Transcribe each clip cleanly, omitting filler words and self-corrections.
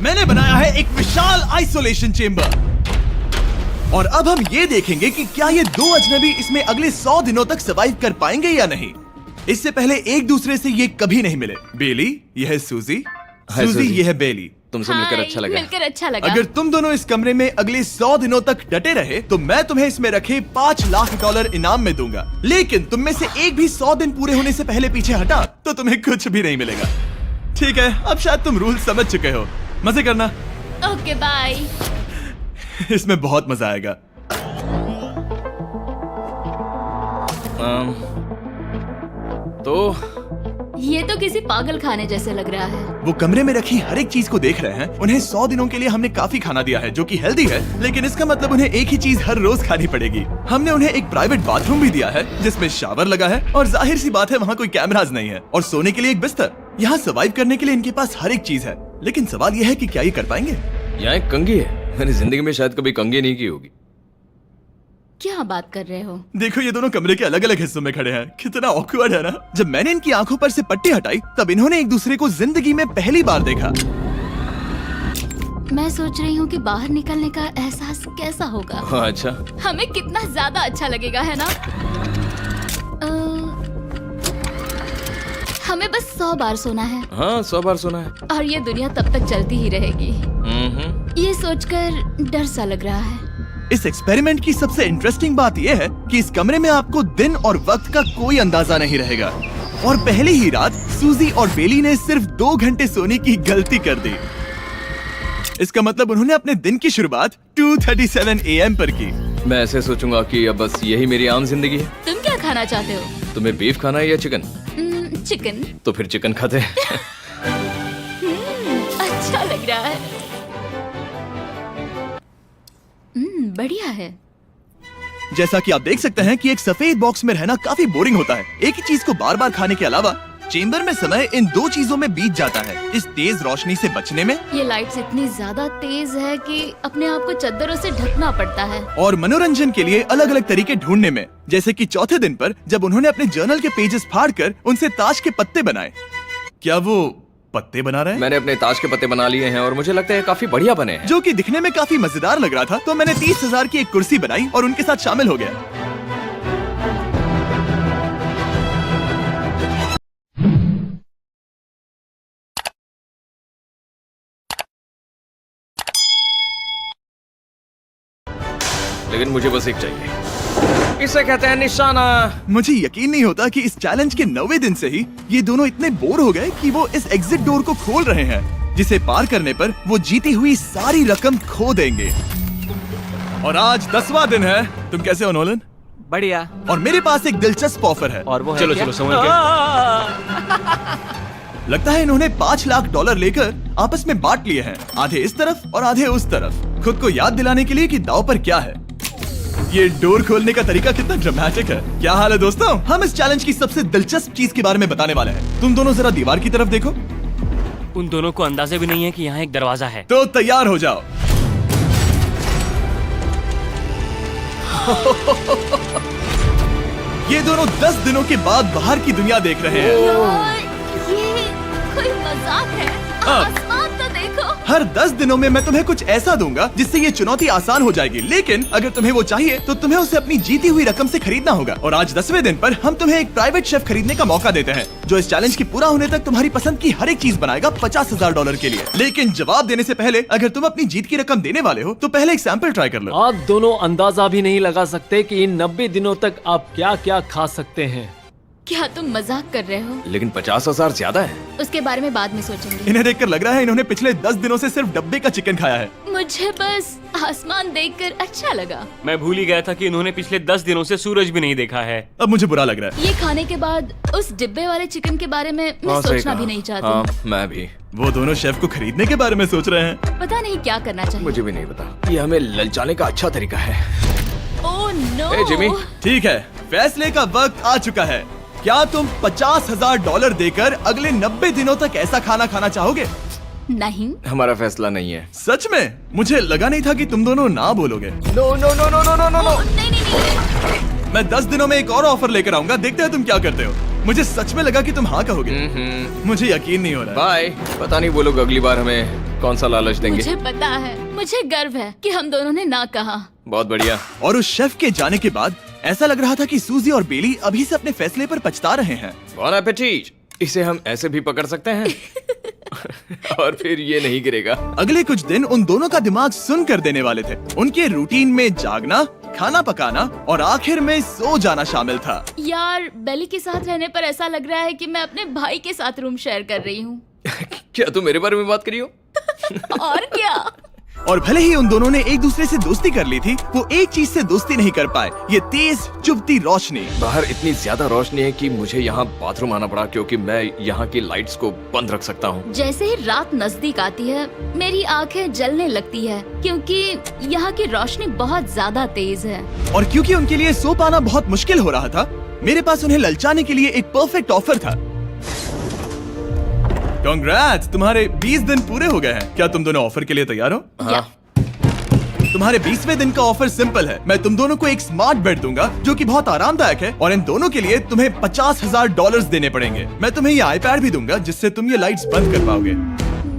मैंने बनाया है एक विशाल आइसोलेशन चेम्बर और अब हम ये देखेंगे कि क्या ये दो अजनबी इसमें अगले 100 दिनों तक सर्वाइव कर पाएंगे या नहीं। इससे पहले एक दूसरे से ये कभी नहीं मिले। बेली, यह है सूजी, सूजी ये है बेली। तुमसे मिलकर अच्छा लगा। मिलकर अच्छा लगा। अगर तुम दोनों इस कमरे में अगले 100 दिनों तक डटे रहे तो मैं तुम्हें इसमें रखे $5 लाख इनाम में दूंगा। लेकिन तुम में से एक भी 100 दिन पूरे होने से पहले पीछे हटा तो तुम्हें कुछ भी नहीं मिलेगा। ठीक है, अब शायद तुम रूल समझ चुके हो। मजे करना। Okay bye. इसमें बहुत मजा आएगा। तो ये तो किसी पागल खाने जैसे लग रहा है। वो कमरे में रखी हर एक चीज को देख रहे हैं। उन्हें 100 दिनों के लिए हमने काफी खाना दिया है जो कि हेल्दी है, लेकिन इसका मतलब उन्हें एक ही चीज हर रोज खानी पड़ेगी। हमने उन्हें एक प्राइवेट बाथरूम भी दिया है जिसमें शावर लगा है और जाहिर सी बात है वहाँ कोई कैमराज नहीं है, और सोने के लिए एक बिस्तर। यहाँ सर्वाइव करने के लिए इनके पास हर एक चीज है, लेकिन सवाल यह है कि क्या ये कर पाएंगे। यहाँ एक कंघी है। मैंने जिंदगी में शायद कभी कंघी नहीं की होगी। क्या बात कर रहे हो? देखो ये दोनों कमरे के अलग अलग हिस्सों में खड़े हैं। कितना ऑकवर्ड है ना। जब मैंने इनकी आंखों पर से पट्टी हटाई तब इन्होंने एक दूसरे को जिंदगी में पहली बार देखा। मैं सोच रही हूँ कि बाहर निकलने का एहसास कैसा होगा। अच्छा, हमें कितना ज्यादा अच्छा लगेगा, है ना? हमें बस 100 बार सोना है। हाँ 100 बार सोना है। और ये दुनिया तब तक चलती ही रहेगी। ये सोचकर डर सा लग रहा है। इस एक्सपेरिमेंट की सबसे इंटरेस्टिंग बात यह है कि इस कमरे में आपको दिन और वक्त का कोई अंदाजा नहीं रहेगा। और पहली ही रात सूजी और बेली ने सिर्फ 2 घंटे सोने की गलती कर दी। इसका मतलब उन्होंने अपने दिन की शुरुआत 2:37 AM पर की। मैं ऐसे सोचूंगा कि अब बस यही मेरी आम जिंदगी है। तुम क्या खाना चाहते हो? तुम्हें बीफ खाना है या चिकन? चिकन। तो फिर चिकन खाते हैं। अच्छा लग रहा है। बढ़िया है। जैसा कि आप देख सकते हैं कि एक सफेद बॉक्स में रहना काफी बोरिंग होता है। एक ही चीज को बार बार खाने के अलावा चेंबर में समय इन 2 चीजों में बीत जाता है। इस तेज रोशनी से बचने में, ये लाइट्स इतनी ज्यादा तेज है कि अपने आप को चादरों से ढकना पड़ता है, और मनोरंजन के लिए अलग अलग तरीके ढूंढने में। जैसे कि चौथे दिन पर जब उन्होंने अपने जर्नल के पेजेस फाड़कर उनसे ताश के पत्ते बनाए। क्या वो पत्ते बना रहे हैं? मैंने अपने ताश के पत्ते बना लिए हैं और मुझे लगता है काफी बढ़िया बने हैं। जो कि दिखने में काफी मजेदार लग रहा था, तो मैंने 30,000 की एक कुर्सी बनाई और उनके साथ शामिल हो गया। लेकिन मुझे बस एक चाहिए। इसे कहते हैं निशाना। मुझे यकीन नहीं होता कि इस चैलेंज के 90वें दिन से ही ये दोनों इतने बोर हो गए कि वो इस एग्जिट डोर को खोल रहे हैं, जिसे पार करने पर वो जीती हुई सारी रकम खो देंगे। और आज 10वां दिन है। तुम कैसे हो नोलन? बढ़िया। और मेरे पास एक दिलचस्प ऑफर है। और वो है चलो क्या? चलो संभल के। लगता है इन्होंने $5 लाख लेकर आपस में बांट लिए हैं, आधे इस तरफ और आधे उस तरफ, खुद को याद दिलाने के लिए कि दांव पर क्या है। ये डोर खोलने का तरीका कितना ड्रामेटिक है। क्या हाल है दोस्तों? हम इस चैलेंज की सबसे दिलचस्प चीज के बारे में बताने वाले हैं। तुम दोनों जरा दीवार की तरफ देखो। उन दोनों को अंदाजा भी नहीं है कि यहाँ एक दरवाजा है। तो तैयार हो जाओ। ये दोनों 10 दिनों के बाद बाहर की दुनिया देख रहे हैं। यार, ये कोई मजाक है। आसमान तो देखो। हर 10 दिनों में मैं तुम्हें कुछ ऐसा दूंगा जिससे ये चुनौती आसान हो जाएगी, लेकिन अगर तुम्हें वो चाहिए तो तुम्हें उसे अपनी जीती हुई रकम से खरीदना होगा। और आज 10वें दिन पर हम तुम्हें एक प्राइवेट शेफ खरीदने का मौका देते हैं, जो इस चैलेंज के पूरा होने तक तुम्हारी पसंद की हर एक चीज बनाएगा $50,000 के लिए। लेकिन जवाब देने से पहले अगर तुम अपनी जीत की रकम देने वाले हो तो पहले एक सैंपल ट्राई कर लो। आप दोनों अंदाजा भी नहीं लगा सकते कि इन 90 दिनों तक आप क्या क्या खा सकते हैं। क्या तुम मजाक कर रहे हो? लेकिन 50,000 ज्यादा है। उसके बारे में बाद में सोचेंगे। इन्हें देखकर लग रहा है इन्होंने पिछले 10 दिनों से सिर्फ डब्बे का चिकन खाया है। मुझे बस आसमान देखकर अच्छा लगा। मैं भूल ही गया था कि इन्होंने पिछले 10 दिनों से सूरज भी नहीं देखा है। अब मुझे बुरा लग रहा है। ये खाने के बाद उस डिब्बे वाले चिकन के बारे में मैं सही सोचना कहा। भी नहीं चाहती। हाँ, मैं भी। वो दोनों शेफ को खरीदने के बारे में सोच रहे हैं। पता नहीं क्या करना चाहिए। मुझे भी नहीं पता। ये हमें ललचाने का अच्छा तरीका है। Oh no. ए, जिमी। ठीक है, फैसले का वक्त आ चुका है। क्या तुम $50,000 देकर अगले 90 दिनों तक ऐसा खाना खाना चाहोगे? नहीं। हमारा फैसला नहीं है। सच में? मुझे लगा नहीं था कि तुम दोनों ना बोलोगे। No no no no no no no no. नहीं नहीं नहीं। मैं 10 दिनों में एक और ऑफर लेकर आऊंगा, देखते हैं तुम क्या करते हो। मुझे सच में लगा कि तुम हाँ कहोगे। मुझे यकीन नहीं हो रहा। बाय। पता नहीं वो लोग अगली बार हमें कौन सा लालच देंगे? मुझे पता है, मुझे गर्व है कि हम दोनों ने ना कहा। बहुत बढ़िया। और उस शेफ के जाने के बाद ऐसा लग रहा था कि सूजी और बेली अभी से अपने फैसले पर पछता रहे हैं। बॉन एपेटीट। इसे हम ऐसे भी पकड़ सकते हैं और फिर ये नहीं गिरेगा। अगले कुछ दिन उन दोनों का दिमाग सुन कर देने वाले थे। उनके रूटीन में जागना, खाना पकाना और आखिर में सो जाना शामिल था। यार, बेली के साथ रहने पर ऐसा लग रहा है कि मैं अपने भाई के साथ रूम शेयर कर रही हूँ। क्या तुम मेरे बारे में बात करी हो? और क्या? और भले ही उन दोनों ने एक दूसरे से दोस्ती कर ली थी, वो एक चीज से दोस्ती नहीं कर पाए, ये तेज चुभती रोशनी। बाहर इतनी ज्यादा रोशनी है कि मुझे यहाँ बाथरूम आना पड़ा क्योंकि मैं यहाँ की लाइट्स को बंद रख सकता हूँ। जैसे ही रात नजदीक आती है, मेरी आंखें जलने लगती है क्योंकि यहाँ की रोशनी बहुत ज्यादा तेज है। और क्योंकि उनके लिए सो पाना बहुत मुश्किल हो रहा था, मेरे पास उन्हें ललचाने के लिए एक परफेक्ट ऑफर था। कांग्रेट्स, तुम्हारे 20 दिन पूरे हो गए हैं। क्या तुम दोनों ऑफर के लिए तैयार हो? या, तुम्हारे 20वें दिन का ऑफर सिंपल है। मैं तुम दोनों को एक स्मार्ट बेड दूंगा जो कि बहुत आरामदायक है, और इन दोनों के लिए तुम्हें $50,000 देने पड़ेगे। मैं तुम्हें ये आईपैड भी दूंगा जिससे तुम ये लाइट्स बंद कर पाओगे।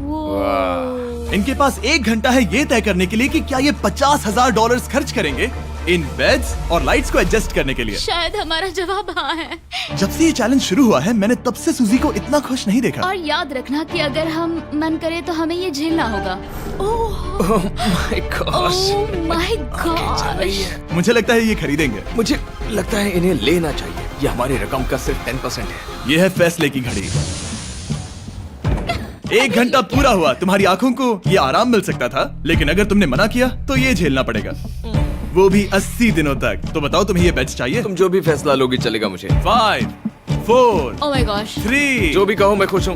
वो इनके पास 1 घंटा है ये तय करने के लिए कि क्या ये $50,000 खर्च करेंगे इन बेड्स और लाइट्स को एडजस्ट करने के लिए। शायद हमारा जवाब हाँ है। जब से ये चैलेंज शुरू हुआ है, मैंने तब से सूजी को इतना खुश नहीं देखा। और याद रखना कि अगर हम मन करे तो हमें ये झेलना होगा। Oh my gosh. My God. मुझे लगता है ये खरीदेंगे। मुझे लगता है इन्हें लेना चाहिए। ये हमारी रकम का सिर्फ 10% है। ये है फैसले की घड़ी। 1 घंटा पूरा हुआ, तुम्हारी आंखों को ये आराम मिल सकता था, लेकिन अगर तुमने मना किया तो ये झेलना पड़ेगा, वो भी 80 दिनों तक। तो बताओ, तुम्हें ये बेड्स चाहिए? तुम जो भी फैसला लोगी चलेगा मुझे। 5, 4, ओह माय गॉश। 3। जो भी कहो मैं खुश हूँ।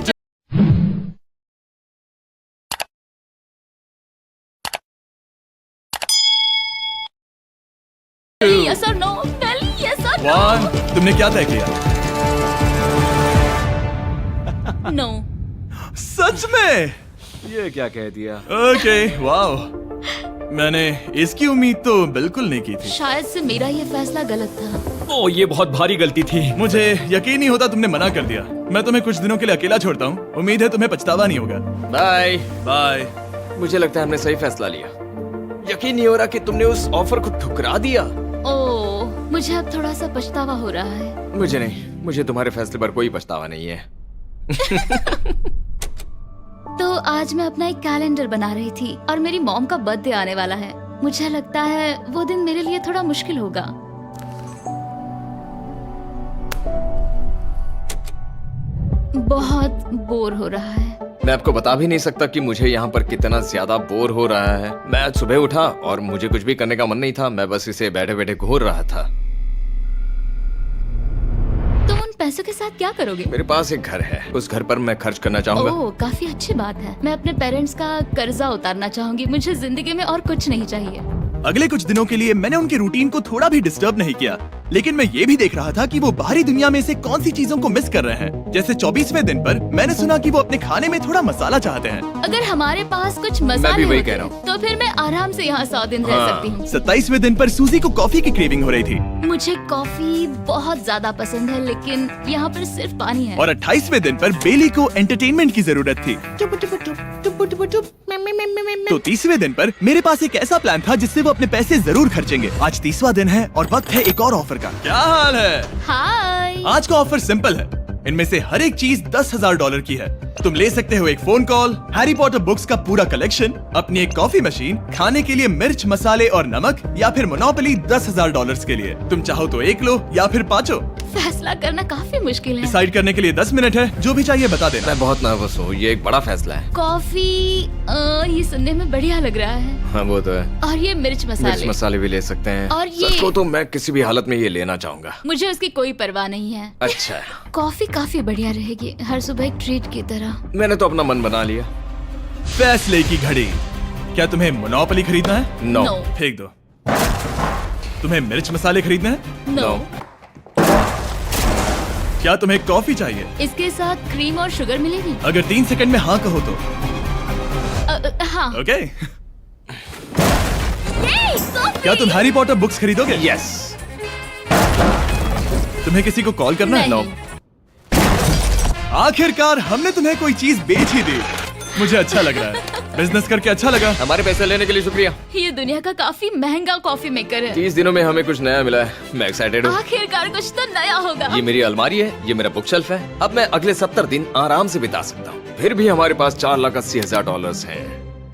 यस और नो? बेली, यस और नो? 1। तुमने क्या तय किया? नो। सच में? ये क्या कह दिया? Okay, wow. मैंने इसकी उम्मीद तो बिल्कुल नहीं की थी। शायद से मेरा ये फैसला गलत था। ओ, ये बहुत भारी गलती थी। मुझे यकीन नहीं होता तुमने मना कर दिया। मैं तुम्हें कुछ दिनों के लिए अकेला छोड़ता हूँ। उम्मीद है तुम्हें पछतावा नहीं होगा। बाय। बाय। मुझे लगता है हमने सही फैसला लिया। यकीन नहीं हो रहा कि तुमने उस ऑफर को ठुकरा दिया। ओह, मुझे अब थोड़ा सा पछतावा हो रहा है। मुझे नहीं, मुझे तुम्हारे फैसले पर कोई पछतावा नहीं है। तो आज मैं अपना एक कैलेंडर बना रही थी और मेरी मॉम का बर्थडे आने वाला है। मुझे लगता है वो दिन मेरे लिए थोड़ा मुश्किल होगा। बहुत बोर हो रहा है। मैं आपको बता भी नहीं सकता कि मुझे यहाँ पर कितना ज्यादा बोर हो रहा है। मैं आज सुबह उठा और मुझे कुछ भी करने का मन नहीं था। मैं बस इसे बैठे बैठे घूर रहा था। तुम उन पैसों के साथ क्या करोगे? मेरे पास एक घर है, उस घर पर मैं खर्च करना चाहूंगा। ओह, काफी अच्छी बात है। मैं अपने पेरेंट्स का कर्जा उतारना चाहूंगी। मुझे जिंदगी में और कुछ नहीं चाहिए। अगले कुछ दिनों के लिए मैंने उनके रूटीन को थोड़ा भी डिस्टर्ब नहीं किया, लेकिन मैं ये भी देख रहा था कि वो बाहरी दुनिया में से कौन सी चीजों को मिस कर रहे हैं। जैसे 24वें दिन पर मैंने सुना कि वो अपने खाने में थोड़ा मसाला चाहते हैं। अगर हमारे पास कुछ मसाले वही होते कह रहा हूँ। तो फिर मैं आराम से यहाँ 100 दिन रह सकती हूँ। 27वें दिन पर सूजी को कॉफी की क्रेविंग हो रही थी, मुझे कॉफी बहुत ज्यादा पसंद है, लेकिन यहाँ पर सिर्फ पानी है। और 28वें दिन पर बेली को एंटरटेनमेंट की जरूरत थी। तो 30वें दिन पर मेरे पास एक ऐसा प्लान था जिससे वो अपने पैसे जरूर खर्चेंगे। आज 30वां दिन है और वक्त है एक और ऑफर का। क्या हाल है? हाय। आज का ऑफर सिंपल है। इनमें से हर एक चीज $10,000 की है। तुम ले सकते हो एक phone call, Harry Potter books का पूरा कलेक्शन, अपनी एक कॉफी मशीन, खाने के लिए मिर्च, मसाले और नमक, या फिर मोनोपोली $10,000 के लिए। तुम चाहो तो एक लो या फिर 5। फैसला करना काफी मुश्किल है। डिसाइड करने के लिए 10 मिनट है। जो भी चाहिए बता देना। मैं बहुत नर्वस हूँ, ये एक बड़ा फैसला है। कॉफी, ये सुनने में बढ़िया लग रहा है। हाँ वो तो है। और ये मिर्च मिर्च मसाले, मसाले भी ले सकते हैं। और ये- सच को तो मैं किसी भी हालत में ये लेना चाहूंगा। मुझे उसकी कोई परवाह नहीं है। अच्छा है। कॉफी काफी बढ़िया रहेगी, हर सुबह एक ट्रीट की तरह। मैंने तो अपना मन बना लिया। फैसले की घड़ी। क्या तुम्हें मोनोपोली खरीदना है? नो। No. फेंक दो। तुम्हें मिर्च मसाले खरीदना है? नो। क्या तुम्हें कॉफी चाहिए? इसके साथ क्रीम और शुगर मिलेगी? अगर 3 सेकंड में हाँ कहो तो। हाँ। ओके। ये कॉफी! क्या तुम हैरी पॉटर बुक्स खरीदोगे? यस। तुम्हें किसी को कॉल करना है? नहीं। आखिरकार हमने तुम्हें कोई चीज बेच ही दी। मुझे अच्छा लग रहा है। बिजनेस करके अच्छा लगा। हमारे पैसे लेने के लिए शुक्रिया। ये दुनिया का काफी महंगा कॉफी मेकर है। 30 दिनों में हमें कुछ नया मिला है, मैं एक्साइटेड हूँ। आखिरकार कुछ तो नया होगा। ये मेरी अलमारी है, ये मेरा बुक शेल्फ है। अब मैं अगले 70 दिन आराम से बिता सकता हूँ। फिर भी हमारे पास $4,80,000 हैं।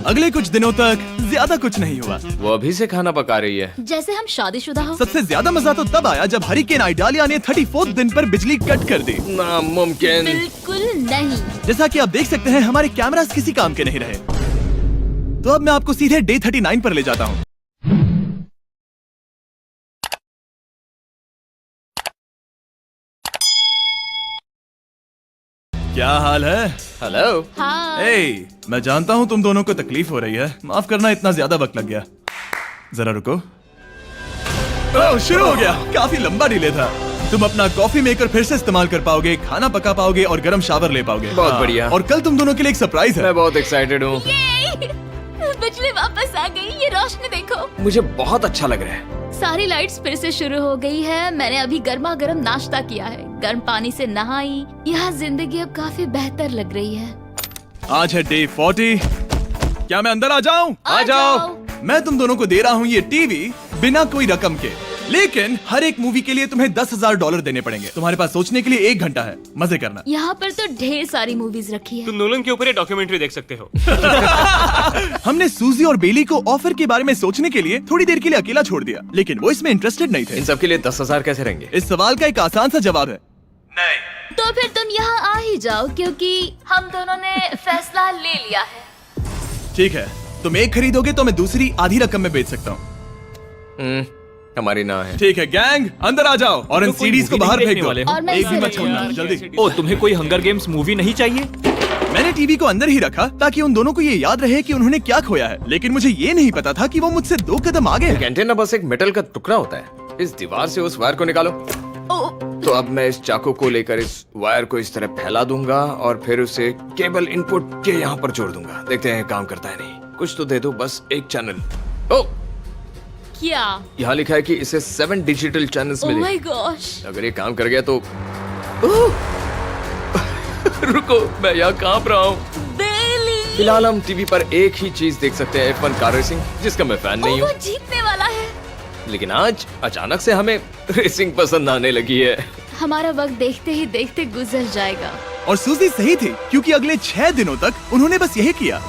अगले कुछ दिनों तक ज्यादा कुछ नहीं हुआ। वो अभी से खाना पका रही है। जैसे हम शादीशुदा हो। सबसे ज्यादा मजा तो तब आया जब हरिकेन आइडालिया ने 34 दिन पर बिजली कट कर दी। नामुमकिन। बिल्कुल नहीं। जैसा कि आप देख सकते हैं हमारे कैमरास किसी काम के नहीं रहे। तो अब मैं आपको सीधे डे 39 पर ले जाता हूँ। क्या हाल है? हेलो। हाँ। ए, मैं जानता हूँ तुम दोनों को तकलीफ हो रही है। माफ करना इतना ज्यादा वक्त लग गया। जरा रुको। ओह, शुरू हो गया। काफी लंबा डिले था। तुम अपना कॉफी मेकर फिर से इस्तेमाल कर पाओगे, खाना पका पाओगे और गर्म शावर ले पाओगे। बहुत हाँ, बढ़िया। और कल तुम दोनों के लिए एक सरप्राइज है। मैं बहुत एक्साइटेड हूँ। बिजली वापस आ गई। ये रोशनी देखो। मुझे बहुत अच्छा लग रहा है। सारी लाइट्स फिर से शुरू हो गई है। मैंने अभी गर्मा गर्म नाश्ता किया है, गर्म पानी से नहाई। यहाँ जिंदगी अब काफी बेहतर लग रही है। आज है डे 40। क्या मैं अंदर आ जाऊं? आ जाओ। मैं तुम दोनों को दे रहा हूँ ये टीवी बिना कोई रकम के, लेकिन हर एक मूवी के लिए तुम्हें $10,000 देने पड़ेंगे। तुम्हारे पास सोचने के लिए 1 घंटा है। मजे करना। यहाँ पर तो ढेर सारी मूवीज रखी है। तुम नोलन के ऊपर ये डॉक्यूमेंट्री देख सकते हो। हमने सूजी और बेली को ऑफर के बारे में सोचने के लिए थोड़ी देर के लिए अकेला छोड़ दिया, लेकिन वो इसमें इंटरेस्टेड नहीं थे। इन सब के लिए 10,000 कैसे रहेंगे? इस सवाल का एक आसान सा जवाब है नहीं। तो फिर तुम यहाँ आ ही जाओ, क्योंकि हम दोनों ने फैसला ले लिया है। ठीक है, तुम एक खरीदोगे तो मैं दूसरी आधी रकम में बेच सकता हूँ। हमारी ना है। ठीक है गैंग, अंदर आ जाओ और इन कोई सीडीज को movie बाहर नहीं फेंक देखने दो। वाले हो? और मैं एक भी इसे मत छोड़ना, रखूंगी। जल्दी। ओ, तुम्हें कोई हंगर गेम्स मूवी नहीं चाहिए? मैंने टीवी को अंदर ही रखा ताकि उन दोनों को ये याद रहे कि उन्होंने क्या खोया है, लेकिन मुझे ये नहीं पता था कि वो मुझसे 2 कदम आगे हैं। एंटेना बस एक मेटल का टुकड़ा होता है। इस दीवार से उस वायर को निकालो। तो अब मैं इस चाकू को लेकर इस वायर को इस तरह फैला दूंगा और फिर उसे केबल इनपुट के यहाँ पर जोड़ दूंगा। देखते हैं काम करता है नहीं। कुछ तो दे दो, बस एक चैनल। ओ, क्या? यहाँ लिखा है कि इसे 7 डिजिटल चैनल्स ओह मिले। My gosh. अगर ये काम कर गया तो रुको, मैं यहाँ कांप रहा हूँ। बेली। फिलहाल हम टीवी पर एक ही चीज देख सकते हैं, F1 कार रेसिंग, जिसका मैं फैन नहीं वो हूँ। जीतने वाला है। लेकिन आज अचानक से हमें रेसिंग पसंद आने लगी है। हमारा वक्त देखते ही देखते गुजर जाएगा। और सूजी सही थी, क्योंकि अगले 6 दिनों तक उन्होंने बस यही किया।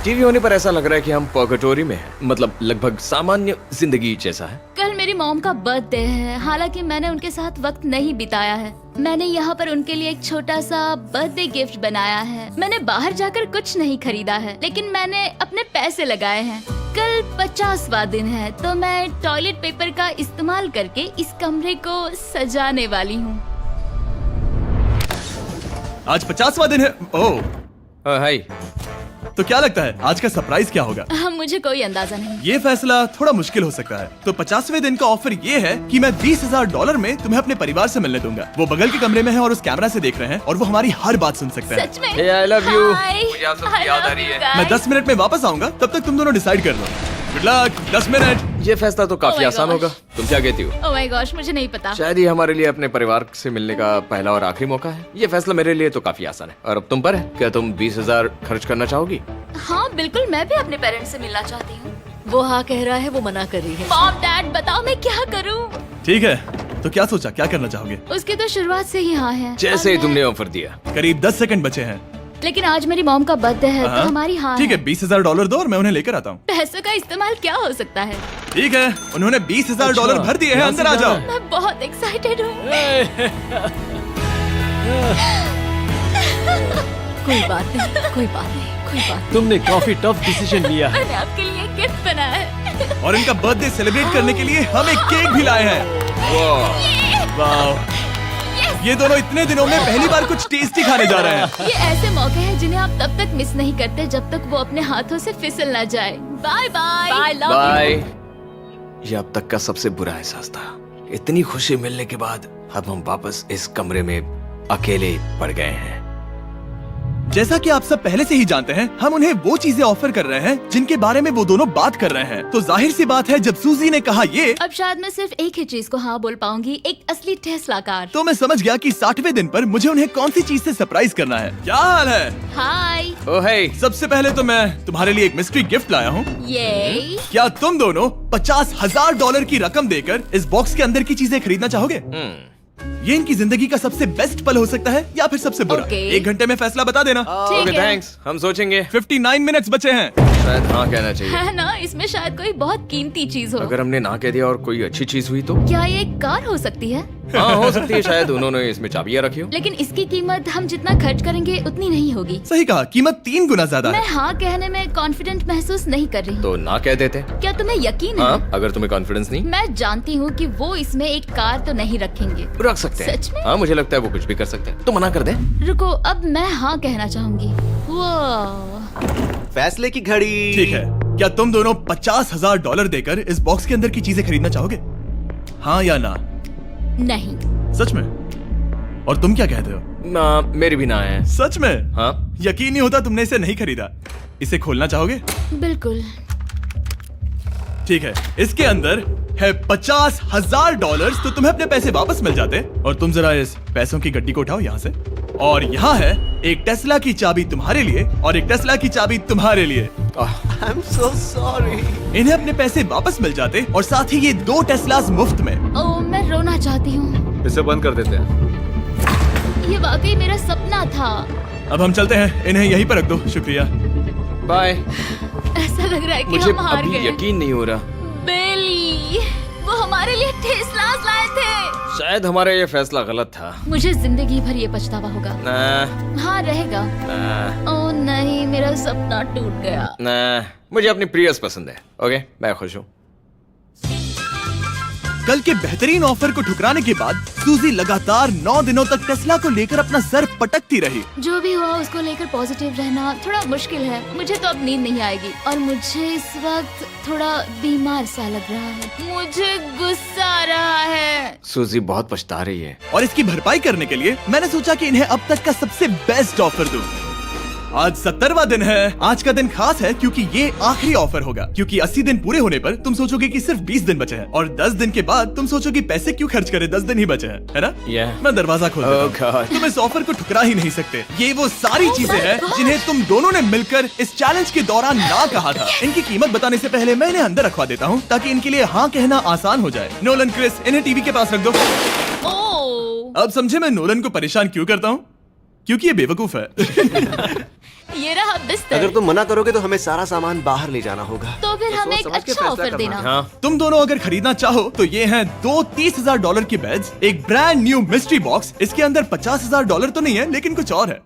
टीवी होने पर ऐसा लग रहा है कि हम पर्गेटोरी में हैं, मतलब लगभग सामान्य जिंदगी जैसा है। कल मेरी मॉम का बर्थडे है, हालांकि मैंने उनके साथ वक्त नहीं बिताया है। मैंने यहाँ पर उनके लिए एक छोटा सा बर्थडे गिफ्ट बनाया है। मैंने बाहर जाकर कुछ नहीं खरीदा है, लेकिन मैंने अपने पैसे लगाए हैं। कल 50वां दिन है, तो मैं टॉयलेट पेपर का इस्तेमाल करके इस कमरे को सजाने वाली हूँ। आज 50वां दिन है। ओह, हाय। तो क्या लगता है आज का सरप्राइज क्या होगा? मुझे कोई अंदाजा नहीं। ये फैसला थोड़ा मुश्किल हो सकता है। तो 50वें दिन का ऑफर ये है कि मैं $20,000 में तुम्हें अपने परिवार से मिलने दूंगा। वो बगल के कमरे में है और उस कैमरा से देख रहे हैं और वो हमारी हर बात सुन सकते हैं। सच में? Hey, I love you. Hi. मुझे आप सबकी I याद आ love रही you है। guys. मैं 10 मिनट में वापस आऊंगा, तब तक तुम दोनों डिसाइड कर लो। Good luck. 10 मिनट। ये फैसला तो काफी Oh my आसान gosh. होगा। तुम क्या कहती हो? Oh my gosh, मुझे नहीं पता। शायद ये हमारे लिए अपने परिवार से मिलने का पहला और आखिरी मौका है। ये फैसला मेरे लिए तो काफी आसान है। और अब तुम पर है। क्या तुम 20,000 खर्च करना चाहोगी? हाँ बिल्कुल, मैं भी अपने पेरेंट्स से मिलना चाहती हूँ। वो हाँ कह रहा है, वो मना कर रही है। मॉम डैड बताओ मैं क्या करूँ? ठीक है, तो क्या सोचा, क्या करना चाहोगे? उसकी तो शुरुआत से ही हाँ है। जैसे ही और तुमने ऑफर दिया। करीब 10 सेकंड बचे हैं। लेकिन आज मेरी मॉम का बर्थडे है, हाँ? तो हमारी हाँ ठीक है, $20,000 दो और मैं उन्हें लेकर आता हूँ। पैसों का इस्तेमाल क्या हो सकता है? ठीक है, उन्होंने $20,000 अच्छा, भर दिए हैं। यहाँ अंदर से आ जाओ। जाना मैं बहुत एक्साइटेड हूँ। कोई बात नहीं, कोई बात नहीं, कोई बात नहीं। तुमने काफी टफ डिसीजन लिया है। मैंने आपके लिए एक गिफ्ट बनाया है। और इनका बर्थडे सेलिब्रेट करने के लिए हम एक केक भी लाए हैं। वाह, ये दोनों इतने दिनों में पहली बार कुछ टेस्टी खाने जा रहे हैं। ये ऐसे मौके हैं जिन्हें आप तब तक मिस नहीं करते जब तक वो अपने हाथों से फिसल ना जाए। Bye bye. Bye love bye. ये अब तक का सबसे बुरा एहसास था। इतनी खुशी मिलने के बाद अब हम वापस इस कमरे में अकेले पड़ गए हैं। जैसा कि आप सब पहले से ही जानते हैं, हम उन्हें वो चीजें ऑफर कर रहे हैं जिनके बारे में वो दोनों बात कर रहे हैं। तो जाहिर सी बात है, जब सूजी ने कहा ये, अब शायद मैं सिर्फ एक ही चीज को हाँ बोल पाऊंगी, एक असली टेस्ला कार। तो मैं समझ गया कि 60वें दिन पर मुझे उन्हें कौन सी चीज से सरप्राइज करना है। क्या हाल है? हाय। ओ हे, सबसे पहले तो मैं तुम्हारे लिए एक मिस्ट्री गिफ्ट लाया हूँ। ये क्या तुम दोनों $50,000 की रकम देकर इस बॉक्स के अंदर की चीजें खरीदना चाहोगे? ये इनकी जिंदगी का सबसे बेस्ट पल हो सकता है या फिर सबसे बुरा। Okay. 1 घंटे में फैसला बता देना। ठीक ओके है। थैंक्स, हम सोचेंगे। 59 मिनट्स बचे हैं। शायद हाँ कहना चाहिए। है ना, इसमें शायद कोई बहुत कीमती चीज हो। अगर हमने ना कह दिया और कोई अच्छी चीज हुई तो? क्या ये एक कार हो सकती है? हाँ हो सकती है, शायद उन्होंने इसमें चाबियां रखी हो। लेकिन इसकी कीमत हम जितना खर्च करेंगे उतनी नहीं होगी। सही कहा, कीमत 3 गुना ज्यादा मैं है। हाँ कहने में कॉन्फिडेंट महसूस नहीं कर रही हूँ। तो ना कह देते। क्या तुम्हें यकीन है? हाँ, अगर तुम्हें कॉन्फिडेंस नहीं, मैं जानती हूँ कि वो इसमें एक कार तो नहीं रखेंगे। रख सकते हैं। सच में? हाँ मुझे लगता है वो कुछ भी कर सकते हैं। तो मना कर दे। रुको, अब मैं हाँ कहना चाहूंगी। वो फैसले की घड़ी। ठीक है, क्या तुम दोनों $50,000 देकर इस बॉक्स के अंदर की चीजें खरीदना चाहोगे? हाँ या ना? नहीं। सच में? और तुम क्या कहते हो? ना, मेरी भी ना है। सच में? हाँ यकीन नहीं होता तुमने इसे नहीं खरीदा। इसे खोलना चाहोगे? बिल्कुल। ठीक है, इसके अंदर है $50,000, तो तुम्हें अपने पैसे वापस मिल जाते। और तुम जरा इस पैसों की गड्डी को उठाओ यहाँ से। और यहाँ है एक टेस्ला की चाबी तुम्हारे लिए और एक टेस्ला की चाबी तुम्हारे लिए। I am so sorry. इन्हें अपने पैसे वापस मिल जाते और साथ ही ये 2 टेस्लास मुफ्त में। ओ, मैं रोना चाहती हूँ। इसे बंद कर देते हैं। ये वाकई मेरा सपना था। अब हम चलते हैं, इन्हें यहीं पर रख दो। शुक्रिया। बाय। ऐसा लग रहा है कि मुझे हम हार अभी गए। यकीन नहीं हो रहा। बेली, वो हमारे लिए टेस्लास लाए थे। शायद हमारा ये फैसला गलत था। मुझे जिंदगी भर ये पछतावा होगा। ना, हाँ रहेगा। ना, ओ नहीं, मेरा सपना टूट गया। ना, मुझे अपनी प्रियस पसंद है। ओके, मैं खुश हूँ। कल के बेहतरीन ऑफर को ठुकराने के बाद सूजी लगातार 9 दिनों तक टेस्ला को लेकर अपना सर पटकती रही। जो भी हुआ उसको लेकर पॉजिटिव रहना थोड़ा मुश्किल है। मुझे तो अब नींद नहीं आएगी और मुझे इस वक्त थोड़ा बीमार सा लग रहा है। मुझे गुस्सा आ रहा है। सूजी बहुत पछता रही है। और इसकी भरपाई करने के लिए मैंने सोचा कि इन्हें अब तक का सबसे बेस्ट ऑफर दूं। आज 70वां दिन है। आज का दिन खास है क्योंकि ये आखिरी ऑफर होगा। क्योंकि 80 दिन पूरे होने पर तुम सोचोगे कि सिर्फ 20 दिन बचे हैं और 10 दिन के बाद तुम सोचोगे पैसे क्यों खर्च करें, 10 दिन ही बचे हैं, है ना? Yeah. मैं दरवाजा खोल देता हूं। Oh God. तुम इस ऑफर को ठुकरा ही नहीं सकते। ये वो सारी चीजें हैं जिन्हें तुम दोनों ने मिलकर इस चैलेंज के दौरान ना कहा था। इनकी कीमत बताने से पहले मैं इन्हें अंदर रखवा देता हूँ ताकि इनके लिए हाँ कहना आसान हो जाए। नोलन, क्रिस, इन्हें टीवी के पास रख दो। ओ, अब समझे मैं नोलन को परेशान क्यों करता हूँ? क्योंकि ये बेवकूफ है। ये रहा बिस्तर। अगर तुम मना करोगे तो हमें सारा सामान बाहर ले जाना होगा। तो फिर हमें एक समझ के अच्छा फैसला ऑफर करना। देना। हाँ, तुम दोनों अगर खरीदना चाहो तो ये हैं 2 $30,000 के बेड्स, एक ब्रांड न्यू मिस्ट्री बॉक्स। इसके अंदर $50,000 तो नहीं है लेकिन कुछ और है।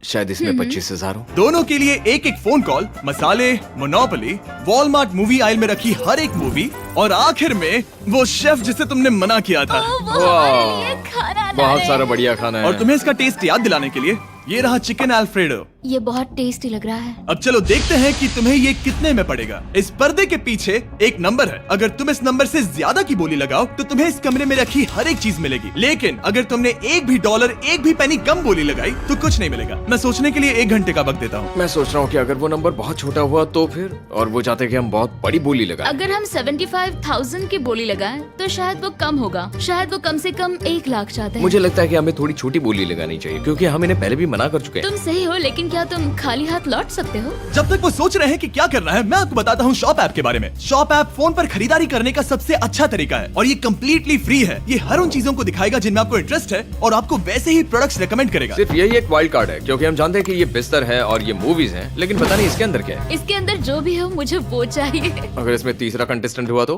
शायद इसमें 25,000 हो। दोनों के लिए एक एक फोन कॉल, मसाले, मोनोपोली, वॉलमार्ट मूवी आइल में रखी हर एक मूवी और आखिर में वो शेफ जिसे तुमने मना किया था। ओ, वो हमारे लिए खाना ला बहुत रहे सारा हैं। बढ़िया खाना है। और तुम्हें इसका टेस्ट याद दिलाने के लिए ये रहा चिकन अल्फ्रेडो। ये बहुत टेस्टी लग रहा है। अब चलो देखते हैं कि तुम्हें ये कितने में पड़ेगा। इस पर्दे के पीछे एक नंबर है। अगर तुम इस नंबर से ज्यादा की बोली लगाओ तो तुम्हें इस कमरे में रखी हर एक चीज मिलेगी। लेकिन अगर तुमने एक भी डॉलर, एक भी पेनी कम बोली लगाई तो कुछ नहीं मिलेगा। मैं सोचने के लिए 1 घंटे का वक्त देता हूँ। मैं सोच रहा हूँ कि अगर वो नंबर बहुत छोटा हुआ तो फिर, और वो चाहते कि हम बहुत बड़ी बोली लगाएं। अगर हम 75,000 की बोली लगाएं तो शायद वो कम होगा। शायद वो कम से कम 1 लाख चाहते हैं। मुझे लगता है कि हमें थोड़ी छोटी बोली लगानी चाहिए क्योंकि हम इन्हें पहले भी मना कर चुके हैं। तुम सही हो, लेकिन क्या तुम खाली हाथ लौट सकते हो? जब तक वो सोच रहे हैं कि क्या करना है, मैं आपको बताता हूँ शॉप ऐप के बारे में। शॉप ऐप फोन पर खरीदारी करने का सबसे अच्छा तरीका है और ये कम्प्लीटली फ्री है। ये हर उन चीजों को दिखाएगा जिनमें आपको इंटरेस्ट है और आपको वैसे ही प्रोडक्ट्स रेकमेंड करेगा। सिर्फ यही एक वाइल्ड कार्ड है क्योंकि हम जानते हैं कि ये बिस्तर है और ये मूवीज हैं, लेकिन पता नहीं इसके अंदर क्या है। इसके अंदर जो भी हो मुझे वो चाहिए। अगर इसमें तीसरा कंटेस्टेंट हुआ तो?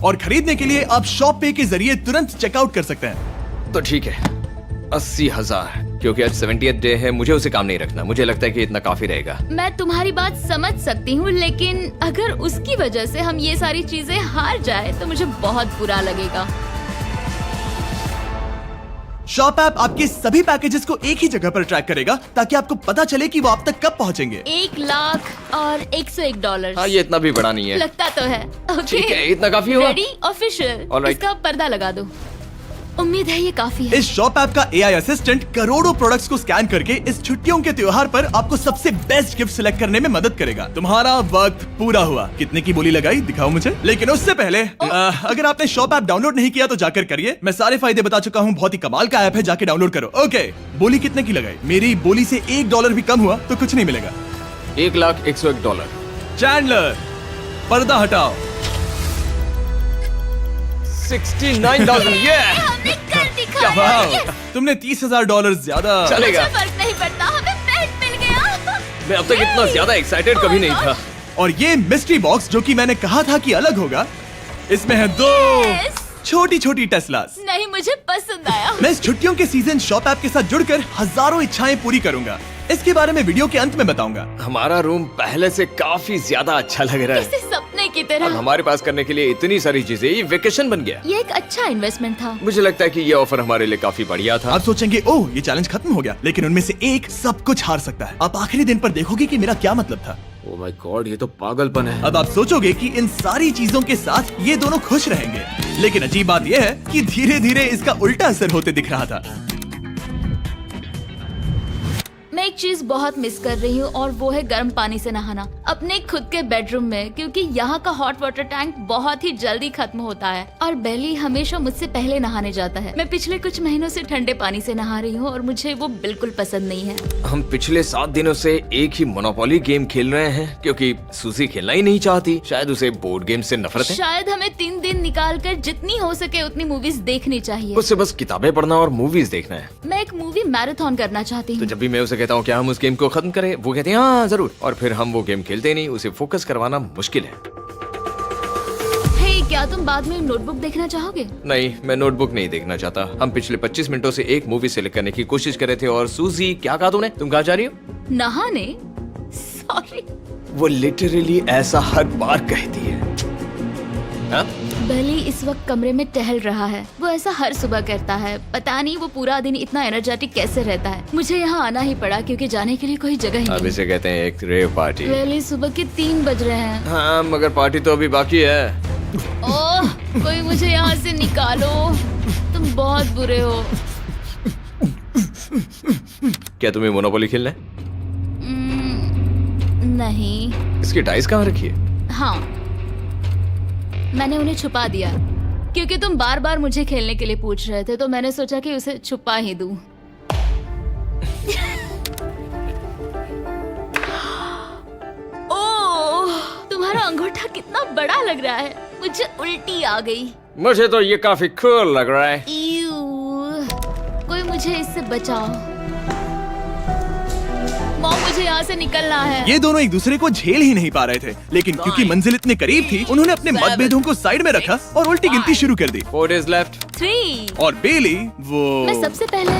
और खरीदने के लिए आप शॉप पे के जरिए तुरंत चेकआउट कर सकते हैं। तो ठीक है, 80,000, क्योंकि आज 70th डे है। मुझे उसे काम नहीं रखना। मुझे लगता है कि इतना काफी रहेगा। मैं तुम्हारी बात समझ सकती हूँ, लेकिन अगर उसकी वजह से हम ये सारी चीजें हार जाए तो मुझे बहुत बुरा लगेगा। शॉप ऐप आपके सभी पैकेजेस को एक ही जगह पर ट्रैक करेगा ताकि आपको पता चले कि वो आप तक कब पहुंचेंगे। 1 लाख और $101। हाँ, ये इतना भी बड़ा नहीं है। लगता तो है। ओके, ठीक है, इतना काफी होगा। Ready, official. Alright. इसका पर्दा लगा दो। उम्मीद है ये काफी है। इस शॉप ऐप का AI असिस्टेंट करोड़ों प्रोडक्ट्स को स्कैन करके इस छुट्टियों के त्योहार पर आपको सबसे बेस्ट गिफ्ट सिलेक्ट करने में मदद करेगा। तुम्हारा वक्त पूरा हुआ। कितने की बोली लगाई दिखाओ मुझे। लेकिन उससे पहले अगर आपने शॉप ऐप डाउनलोड नहीं किया तो जाकर करिए। मैं सारे फायदे बता चुका हूँ। बहुत ही कमाल का ऐप है, जाके डाउनलोड करो। ओके, बोली कितने की लगाई? मेरी बोली से $1 भी कम हुआ तो कुछ नहीं मिलेगा। $1,01,001। चैंडलर, पर्दा हटाओ। 69,000। ये हमने कर दिखाया। वाह, तुमने $30,000 ज्यादा। चलेगा। मुझे फर्क नहीं पड़ता, हमें बेड मिल गया। मैं अब तक इतना ज्यादा एक्साइटेड कभी नहीं था। और ये मिस्ट्री बॉक्स जो कि मैंने कहा था कि अलग होगा, इसमें है 2 Yes. छोटी छोटी टेस्लास। नहीं, मुझे पसंद आया। मैं इस छुट्टियों के सीजन शॉप ऐप के साथ जुड़कर हजारों इच्छाएं पूरी करूंगा। इसके बारे में वीडियो के अंत में बताऊंगा। हमारा रूम पहले से काफी ज्यादा अच्छा लग रहा है। जैसे सपने की अब तरह। हमारे पास करने के लिए इतनी सारी चीजें, ये वेकेशन बन गया। ये एक अच्छा इन्वेस्टमेंट था। मुझे लगता है कि ये ऑफर हमारे लिए काफी बढ़िया था। आप सोचेंगे ओह ये चैलेंज खत्म हो गया, लेकिन उनमें से एक सब कुछ हार सकता है। आप आखिरी दिन पर देखोगे कि मेरा क्या मतलब था। ओह माय गॉड, ये तो पागलपन है। अब आप सोचोगे कि इन सारी चीजों के साथ ये दोनों खुश रहेंगे, लेकिन अजीब बात यह है कि धीरे धीरे इसका उल्टा असर होते दिख रहा था। मैं एक चीज बहुत मिस कर रही हूँ और वो है गर्म पानी से नहाना अपने खुद के बेडरूम में, क्योंकि यहाँ का हॉट वाटर टैंक बहुत ही जल्दी खत्म होता है और बेली हमेशा मुझसे पहले नहाने जाता है। मैं पिछले कुछ महीनों से ठंडे पानी से नहा रही हूँ और मुझे वो बिल्कुल पसंद नहीं है। हम पिछले 7 दिनों से एक ही मोनोपोली गेम खेल रहे हैं क्योंकि सूजी खेलना ही नहीं चाहती। शायद उसे बोर्ड गेम से नफरत है। शायद हमें 3 दिन निकाल कर जितनी हो सके उतनी मूवीज देखनी चाहिए। उससे बस किताबें पढ़ना और मूवीज देखना है। मैं एक मूवी मैराथन करना चाहती तो हूँ। जब भी मैं उसे कहता हूँ क्या हम उस गेम को खत्म करें, वो कहते हैं हाँ जरूर, और फिर हम वो गेम खेलते नहीं। उसे फोकस करवाना मुश्किल है। हे, क्या तुम बाद में नोटबुक देखना चाहोगे? नहीं, मैं नोटबुक नहीं देखना चाहता। हम पिछले 25 मिनटों से एक मूवी सिलेक्ट करने की कोशिश कर रहे थे। और सूजी, क्या कहा तूने? तुम कहाँ जा रही हो? नहाने? सॉरी। वो लिटरली ऐसा हर बार कहती है। हाँ? बेली इस वक्त कमरे में टहल रहा है। वो ऐसा हर सुबह करता है। पता नहीं वो पूरा दिन इतना एनर्जेटिक कैसे रहता है। मुझे यहाँ आना ही पड़ा क्योंकि जाने के लिए कोई जगह ही अब नहीं। इसे कहते हैं एक रेव पार्टी। बेली, सुबह के 3 बज रहे हैं। हाँ, मगर पार्टी तो अभी बाकी है। ओह, कोई मुझे यहाँ से निकालो। तुम बहुत बुरे हो। क्या तुम्हें मोनोपोली खेलना है? नहीं। इसकी डाइस कहाँ रखी है? हाँ, मैंने उन्हें छुपा दिया क्योंकि तुम बार बार मुझे खेलने के लिए पूछ रहे थे, तो मैंने सोचा कि उसे छुपा ही दूं। ओह, तुम्हारा अंगूठा कितना बड़ा लग रहा है। मुझे उल्टी आ गई। मुझे तो ये काफी कूल लग रहा है। ईऊ, कोई मुझे इससे बचाओ। मॉम, मुझे यहाँ से निकलना है। ये दोनों एक दूसरे को झेल ही नहीं पा रहे थे, लेकिन क्योंकि मंजिल इतने करीब थी, उन्होंने अपने मतभेदों को साइड में रखा और उल्टी गिनती शुरू कर दी। 4 days left। 3। और बेली वो मैं सबसे पहले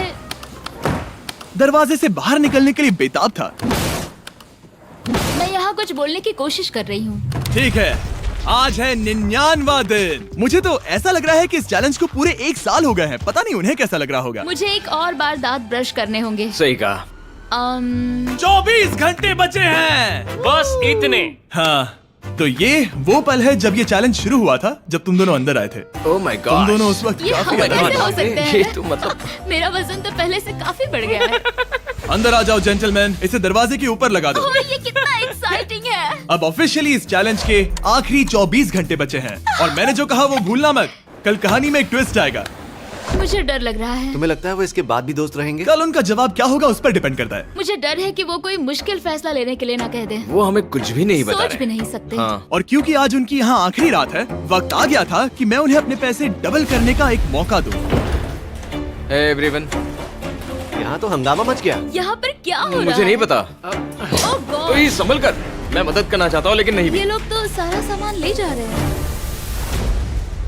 दरवाजे से बाहर निकलने के लिए बेताब था। मैं यहाँ कुछ बोलने की कोशिश कर रही हूँ। ठीक है, आज है 99वां दिन। मुझे तो ऐसा लग रहा है कि इस चैलेंज को पूरे 1 साल हो गए हैं। पता नहीं उन्हें कैसा लग रहा होगा। मुझे एक और बार दांत ब्रश करने होंगे। सही कहा। 24 घंटे बचे हैं। बस इतने। हाँ, तो ये वो पल है जब ये चैलेंज शुरू हुआ था, जब तुम दोनों अंदर आए थे। Oh my God. तुम दोनों उस वक्त ये काफी हम अलग कैसे थे। हो सकते ये हैं? तो मतलब मेरा वजन तो पहले से काफी बढ़ गया है। अंदर आ जाओ जेंटलमैन, इसे दरवाजे के ऊपर लगा दो। ओह, ये कितना एक्साइटिंग है। अब ऑफिशियली इस चैलेंज के आखिरी 24 घंटे बचे हैं, और मैंने जो कहा वो भूलना मत। कल कहानी में एक ट्विस्ट आएगा। मुझे डर लग रहा है। तुम्हें लगता है वो इसके बाद भी दोस्त रहेंगे? कल उनका जवाब क्या होगा उस पर डिपेंड करता है। मुझे डर है कि वो कोई मुश्किल फैसला लेने के लिए ना कह दे। वो हमें कुछ भी नहीं बता सोच रहे। भी नहीं सकते। हाँ। और क्योंकि आज उनकी यहाँ आखिरी रात है, वक्त आ गया था कि मैं उन्हें अपने पैसे डबल करने का एक मौका दूं। Hey everyone। यहाँ तो हंगामा मच गया। यहाँ पर क्या हो रहा है? मुझे नहीं पता। ओह गॉड, ओए, संभल कर। मैं मदद करना चाहता हूँ लेकिन नहीं भी। ये लोग तो सारा सामान ले जा रहे हैं।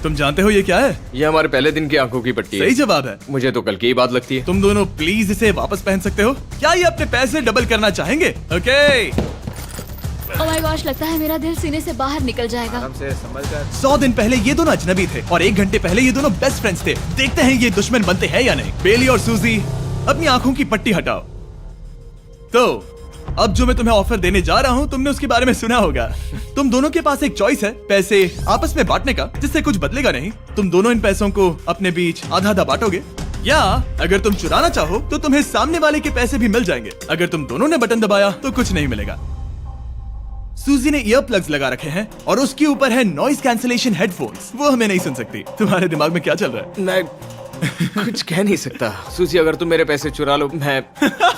तुम जानते हो ये क्या है? ये हमारे पहले दिन की आंखों की पट्टी है। सही जवाब है। मुझे तो कल की ही बात लगती है। तुम दोनों प्लीज इसे वापस पहन सकते हो? क्या ये अपने पैसे डबल करना चाहेंगे? ओके। ओह माय गॉश, लगता है मेरा दिल सीने से बाहर निकल जाएगा। 100 दिन पहले ये दोनों अजनबी थे और 1 घंटे पहले ये दोनों बेस्ट फ्रेंड्स थे। देखते हैं ये दुश्मन बनते हैं या नहीं। बेली और सूजी, अपनी आंखों की पट्टी हटाओ। तो अब जो मैं तुम्हें ऑफर देने जा रहा हूँ तुमने उसके बारे में सुना होगा। तुम दोनों के पास एक चॉइस है पैसे आपस में बांटने का, जिससे कुछ बदलेगा नहीं। तुम दोनों इन पैसों को अपने बीच आधा आधा बांटोगे, या अगर तुम चुराना चाहो तो तुम्हें सामने वाले के पैसे भी मिल जाएंगे। अगर तुम दोनों ने बटन दबाया तो कुछ नहीं मिलेगा। सूजी ने ईयर प्लग्स लगा रखे हैं और उसके ऊपर है नॉइस कैंसलेशन हेडफोन्स। वो हमें नहीं सुन सकती। तुम्हारे दिमाग में क्या चल रहा है? मैं कुछ कह नहीं सकता। सूजी, अगर तुम मेरे पैसे चुरा लो, मैं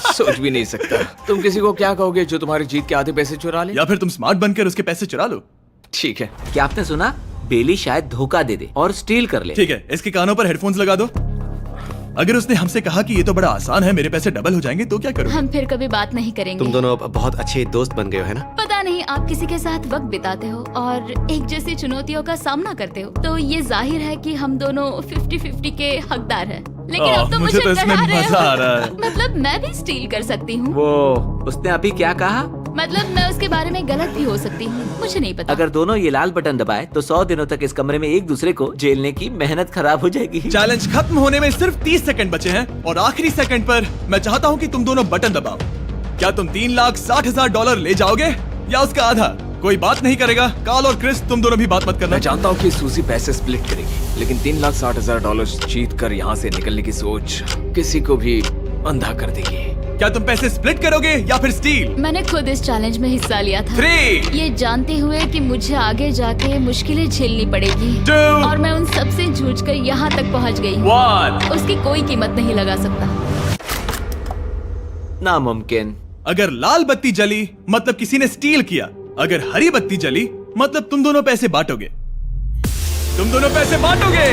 सोच भी नहीं सकता। तुम किसी को क्या कहोगे जो तुम्हारी जीत के आधे पैसे चुरा ले? या फिर तुम स्मार्ट बनकर उसके पैसे चुरा लो। ठीक है। क्या आपने सुना? बेली शायद धोखा दे दे और स्टील कर ले। ठीक है, इसके कानों पर हेडफोन्स लगा दो। अगर उसने हमसे कहा कि ये तो बड़ा आसान है, मेरे पैसे डबल हो जाएंगे, तो क्या करोगे? हम फिर कभी बात नहीं करेंगे। तुम दोनों अब बहुत अच्छे दोस्त बन गए हो, है ना? पता नहीं, आप किसी के साथ वक्त बिताते हो और एक जैसी चुनौतियों का सामना करते हो, तो ये जाहिर है कि हम दोनों 50-50 के हकदार हैं। लेकिन अब तो मुझे तो इसमें डरा रहे मजा आ रहा हो। है। मतलब मैं भी स्टील कर सकती हूँ। वो उसने अभी क्या कहा? मतलब मैं उसके बारे में गलत भी हो सकती हूँ, मुझे नहीं पता। अगर दोनों ये लाल बटन दबाए तो 100 दिनों तक इस कमरे में एक दूसरे को झेलने की मेहनत खराब हो जाएगी। चैलेंज खत्म होने में सिर्फ 30 सेकंड बचे हैं और आखिरी सेकंड पर मैं चाहता हूँ कि तुम दोनों बटन दबाओ। क्या तुम $3,60,000 ले जाओगे या उसका आधा? कोई बात नहीं करेगा। कार्ल और क्रिस, तुम दोनों भी बात मत करना। मैं जानता हूँ कि सूजी पैसे स्प्लिट करेगी, लेकिन $3,60,000 जीत कर यहाँ से निकलने की सोच किसी को भी अंधा कर देगी। क्या तुम पैसे स्प्लिट करोगे या फिर स्टील? मैंने खुद इस चैलेंज में हिस्सा लिया था, 3, ये जानते हुए कि मुझे आगे जाके मुश्किलें झेलनी पड़ेगी 2, और मैं उन सब से जूझ कर यहाँ तक पहुँच गई हूँ। 1। उसकी कोई कीमत नहीं लगा सकता। नामुमकिन। अगर लाल बत्ती जली मतलब किसी ने स्टील किया, अगर हरी बत्ती जली मतलब तुम दोनों पैसे बांटोगे। तुम दोनों पैसे बांटोगे।